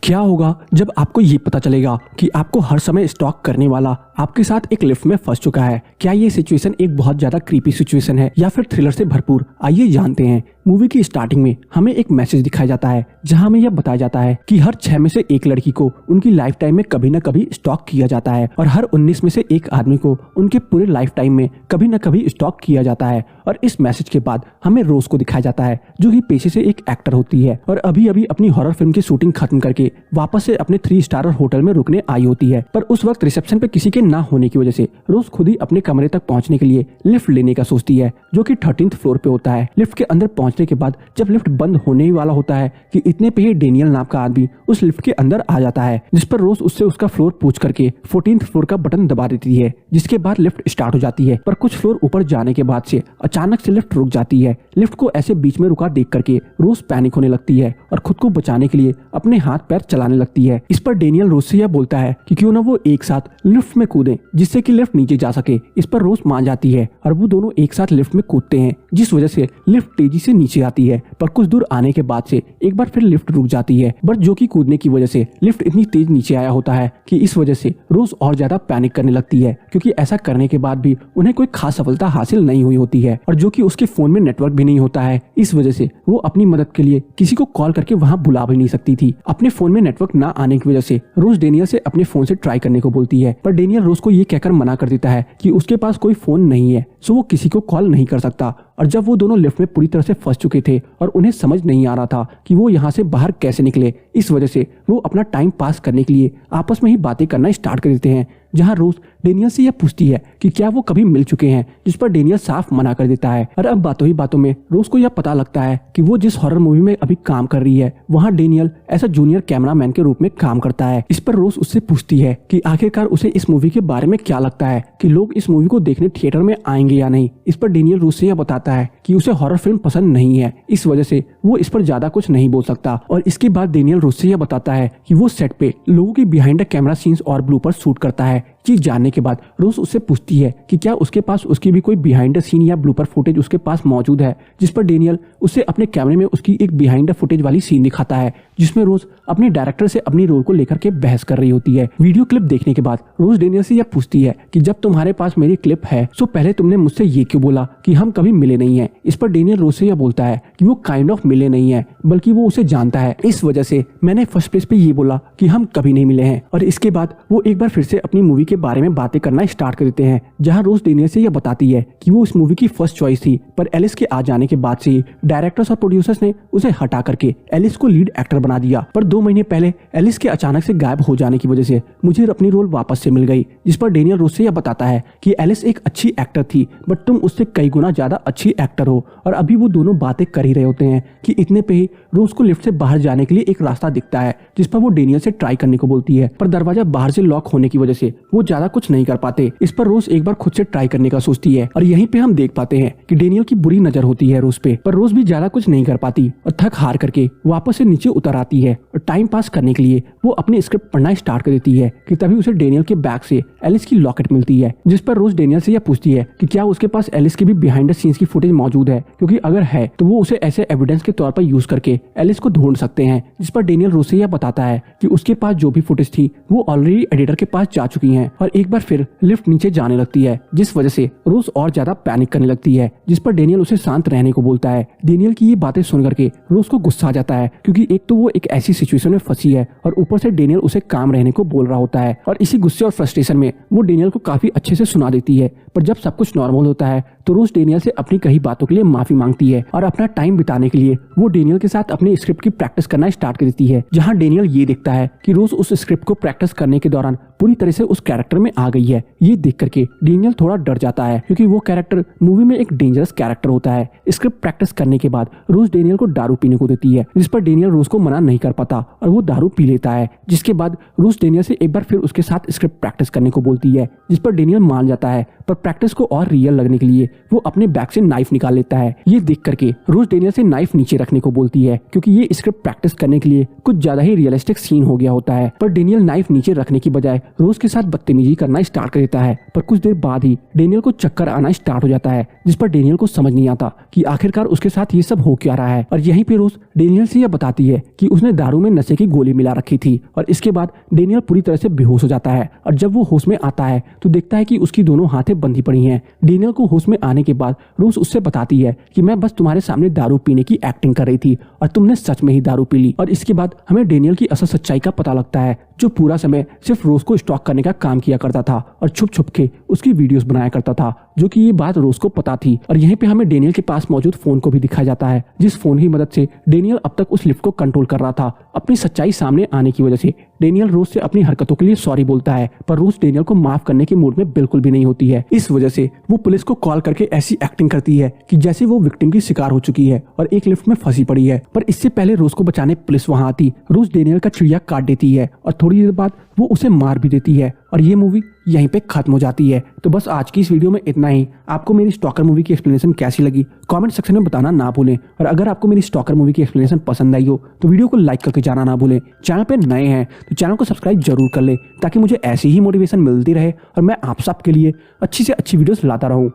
क्या होगा जब आपको ये पता चलेगा कि आपको हर समय स्टॉक करने वाला आपके साथ एक लिफ्ट में फंस चुका है? क्या ये सिचुएशन एक बहुत ज्यादा क्रीपी सिचुएशन है या फिर थ्रिलर से भरपूर? आइए जानते हैं। मूवी की स्टार्टिंग में हमें एक मैसेज दिखाया जाता है जहां हमें यह बताया जाता है कि हर 6 में से एक लड़की को उनकी लाइफ टाइम में कभी न कभी स्टॉक किया जाता है और हर 19 में से एक आदमी को उनके पूरे लाइफ टाइम में कभी न कभी स्टॉक किया जाता है। और इस मैसेज के बाद हमें रोज को दिखाया जाता है जो कि पेशे से एक एक्टर होती है और अभी अभी अपनी हॉरर फिल्म की शूटिंग खत्म करके वापस से अपने 3 स्टार होटल में रुकने आई होती है। पर उस वक्त रिसेप्शन पे किसी के ना होने की वजह से रोज खुद ही अपने कमरे तक पहुंचने के लिए लिफ्ट लेने का सोचती है जो कि 13th फ्लोर पे होता है। लिफ्ट के अंदर पहुंचने के बाद जब लिफ्ट बंद होने ही वाला होता है कि इतने पे ही डेनियल नाम का आदमी उस लिफ्ट के अंदर आ जाता है, जिस पर रोज उससे उसका फ्लोर पूछ करके 14th फ्लोर का बटन दबा देती है, जिसके बाद लिफ्ट स्टार्ट हो जाती है। पर कुछ फ्लोर ऊपर जाने के बाद से अचानक से लिफ्ट रुक जाती है। लिफ्ट को ऐसे बीच में रुका देख करके रोज पैनिक होने लगती है और खुद को बचाने के लिए अपने हाथ पैर चलाने लगती है। इस पर डेनियल रोज से यह बोलता है कि क्यों ना वो एक साथ लिफ्ट में कूदें जिससे कि लिफ्ट नीचे जा सके। इस पर रोज मान जाती है और वो दोनों एक साथ लिफ्ट में कूदते हैं, जिस वजह से लिफ्ट तेजी से नीचे आती है। पर कुछ दूर आने के बाद से एक बार फिर लिफ्ट रुक जाती है, बट जो कि कूदने की वजह से लिफ्ट इतनी तेज नीचे आया होता है कि इस वजह से रोज और ज्यादा पैनिक करने लगती है, क्योंकि ऐसा करने के बाद भी उन्हें कोई खास सफलता हासिल नहीं हुई होती है और जो कि उसके फोन में नेटवर्क भी नहीं होता है। इस वजह से वो अपनी मदद के लिए किसी को कॉल करके वहाँ बुला भी नहीं सकती थी। अपने फोन में नेटवर्क ना आने की वजह से रोज डेनियल से अपने फोन से ट्राई करने को बोलती है, पर डेनियल रोज को ये कहकर मना कर देता है कि उसके पास कोई फोन नहीं है, सो वो किसी को कॉल नहीं कर सकता। और जब वो दोनों लिफ्ट में पूरी तरह से फंस चुके थे और उन्हें समझ नहीं आ रहा था कि वो यहाँ से बाहर कैसे निकले, इस वजह से वो अपना टाइम पास करने के लिए आपस में ही बातें करना स्टार्ट कर देते हैं, जहां रोज डेनियल से यह पूछती है कि क्या वो कभी मिल चुके हैं, जिस पर डेनियल साफ मना कर देता है। और अब बातों ही बातों में रोज को यह पता लगता है कि वो जिस हॉरर मूवी में अभी काम कर रही है वहां डेनियल ऐसा जूनियर कैमरामैन के रूप में काम करता है। इस पर रोज उससे पूछती है कि आखिरकार उसे इस मूवी के बारे में क्या लगता है कि लोग इस मूवी को देखने थिएटर में आएंगे या नहीं। इस पर डेनियल रोज से यह बताता है कि उसे हॉरर फिल्म पसंद नहीं है, इस वजह से वो इस पर ज्यादा कुछ नहीं बोल सकता। और इसके बाद डेनियल रोज से यह बताता है कि वो सेट पे लोगों की बिहाइंड द कैमरा सीन्स और ब्लूपर शूट करता है। चीज जानने के बाद रोज उससे पूछती है कि क्या उसके पास उसकी भी कोई बिहाइंड द सीन या ब्लूपर फुटेज उसके पास मौजूद है, जिस पर डेनियल उससे अपने कैमरे में उसकी एक बिहाइंड द फुटेज वाली सीन दिखाता है, जिसमें रोज अपने डायरेक्टर से अपनी रोल को लेकर के बहस कर रही होती है। वीडियो क्लिप देखने के बाद रोज डेनियल से यह पूछती है कि जब तुम्हारे पास मेरी क्लिप है तो पहले तुमने मुझसे ये क्यों बोला कि हम कभी मिले नहीं है। इस पर डेनियल रोज से यह बोलता है कि वो काइंड ऑफ मिले नहीं है, बल्कि वो उसे जानता है, इस वजह से मैंने फर्स्ट प्लेस पे ये बोला कि हम कभी नहीं मिले हैं। और इसके बाद वो एक बार फिर से अपनी मूवी के बारे में बातें करना स्टार्ट कर देते हैं, जहां रोज डेनियल से यह बताती है कि वो इस मूवी की फर्स्ट चॉइस थी, पर एलिस के आ जाने के बाद से ही डायरेक्टर्स और प्रोड्यूसर्स ने उसे हटा करके एलिस को लीड एक्टर बना दिया। पर 2 महीने पहले एलिस के अचानक से गायब हो जाने की वजह से मुझे अपनी रोल वापस से मिल गई, जिस पर डेनियल रोज से यह बताता है कि एलिस एक अच्छी एक्टर थी, बट तुम उससे कई गुना ज्यादा अच्छी एक्टर हो। और अभी वो दोनों बातें कर ही रहे होते हैं कि इतने पे ही रोज को लिफ्ट से बाहर जाने के लिए एक रास्ता दिखता है, जिस पर वो डेनियल से ट्राई करने को बोलती है, पर दरवाजा बाहर से लॉक होने की वजह से वो ज्यादा कुछ नहीं कर पाते। इस पर रोज एक बार खुद से ट्राई करने का सोचती है और यहीं पे हम देख पाते हैं कि डेनियल की बुरी नजर होती है रोज पे, पर रोज भी ज्यादा कुछ नहीं कर पाती और थक हार करके वापस से नीचे उतर आती है। और टाइम पास करने के लिए वो अपनी स्क्रिप्ट पढ़ना स्टार्ट कर देती है कि तभी उसे डेनियल के बैग से एलिस की लॉकेट मिलती है, जिस पर रोज डेनियल से यह पूछती है कि क्या उसके पास एलिस की भी बिहाइंड द सीन्स की फुटेज मौजूद है, क्योंकि अगर है तो वो उसे ऐसे एविडेंस के तौर पर यूज करके एलिस को ढूंढ सकते हैं। जिस पर डेनियल रोज से यह बताता है कि उसके पास जो भी फुटेज थी वो ऑलरेडी एडिटर के पास जा चुकी हैं और एक बार फिर लिफ्ट नीचे जाने लगती है, जिस वजह से रोज और ज्यादा पैनिक करने लगती है, जिस पर डेनियल उसे शांत रहने को बोलता है। डेनियल की ये बातें सुन करके रोज को गुस्सा आ जाता है, क्योंकि एक तो वो एक ऐसी सिचुएशन में फंसी है और ऊपर से डेनियल उसे काम रहने को बोल रहा होता है। और इसी गुस्से और फ्रस्ट्रेशन में वो डेनियल को काफी अच्छे से सुना देती है। पर जब सब कुछ नॉर्मल होता है तो रोज डेनियल से अपनी कही बातों के लिए माफी मांगती है और अपना टाइम बिताने के लिए वो डेनियल के साथ अपने स्क्रिप्ट की प्रैक्टिस करना स्टार्ट कर देती है, जहां डेनियल ये देखता है कि रोज उस स्क्रिप्ट को प्रैक्टिस करने के दौरान पूरी तरह से उस कैरेक्टर में आ गई है। ये देख करके डेनियल थोड़ा डर जाता है, क्योंकि वो कैरेक्टर मूवी में एक डेंजरस कैरेक्टर होता है। स्क्रिप्ट प्रैक्टिस करने के बाद रोज डेनियल को दारू पीने को देती है, जिस पर डेनियल रोज को मना नहीं कर पाता और वो दारू पी लेता है, जिसके बाद रोज डेनियल से एक बार फिर उसके साथ स्क्रिप्ट प्रैक्टिस करने को बोलती है, जिस पर डेनियल मान जाता है। पर प्रैक्टिस को और रियल लगने के लिए वो अपने बैग से नाइफ निकाल लेता है। ये देख करके रोज डेनियल से नाइफ नीचे रखने को बोलती है, क्योंकि ये स्क्रिप्ट प्रैक्टिस करने के लिए कुछ ज्यादा ही रियलिस्टिक सीन हो गया होता है। पर डेनियल नाइफ नीचे रखने की बजाय रोज के साथ बदतमीजी करना स्टार्ट कर देता है। पर कुछ देर बाद ही डेनियल को चक्कर आना स्टार्ट हो जाता है, जिस पर डेनियल को समझ नहीं आता कि आखिरकार उसके साथ ये सब हो क्या रहा है। और यहीं पे रोज डेनियल से यह बताती है कि उसने दारू में नशे की गोली मिला रखी थी। और इसके बाद डेनियल पूरी तरह से बेहोश हो जाता है और जब वो होश में आता है तो देखता है कि उसकी दोनों हाथें बंधी पड़ी हैं। डेनियल को होश में आने के बाद रोज उससे बताती है कि मैं बस तुम्हारे सामने दारू पीने की एक्टिंग कर रही थी और तुमने सच में ही दारू पी ली। और इसके बाद हमें डेनियल की असल सच्चाई का पता लगता है, जो पूरा समय सिर्फ रोज को स्टॉक करने का काम किया करता था और छुप छुप के उसकी वीडियोस बनाया करता था, जो कि ये बात रोज को पता थी। और यहीं पे हमें डेनियल के पास मौजूद फोन को भी दिखाया जाता है, जिस फोन की मदद से डेनियल अब तक उस लिफ्ट को कंट्रोल कर रहा था। अपनी सच्चाई सामने आने की वजह से डेनियल रोज से अपनी हरकतों के लिए सॉरी बोलता है, पर रोज डेनियल को माफ करने के मूड में बिल्कुल भी नहीं होती है। इस वजह से वो पुलिस को कॉल करके ऐसी एक्टिंग करती है कि जैसे वो विक्टिम की शिकार हो चुकी है और एक लिफ्ट में फंसी पड़ी है। पर इससे पहले रोज को बचाने पुलिस वहां आती, रोज डेनियल का चिड़िया काट देती है और थोड़ी देर बाद वो उसे मार भी देती है और ये मूवी यहीं पे खत्म हो जाती है। तो बस आज की इस वीडियो में इतना ही। आपको मेरी स्टॉकर मूवी की एक्सप्लेनेशन कैसी लगी कमेंट सेक्शन में बताना ना भूलें। और अगर आपको मेरी स्टॉकर मूवी की एक्सप्लेनेशन पसंद आई हो तो वीडियो को लाइक करके जाना ना भूलें। चैनल पे नए हैं तो चैनल को सब्सक्राइब जरूर कर लें, ताकि मुझे ऐसी ही मोटिवेशन मिलती रहे और मैं आप सबके लिए अच्छी से अच्छी वीडियोस लाता रहूं।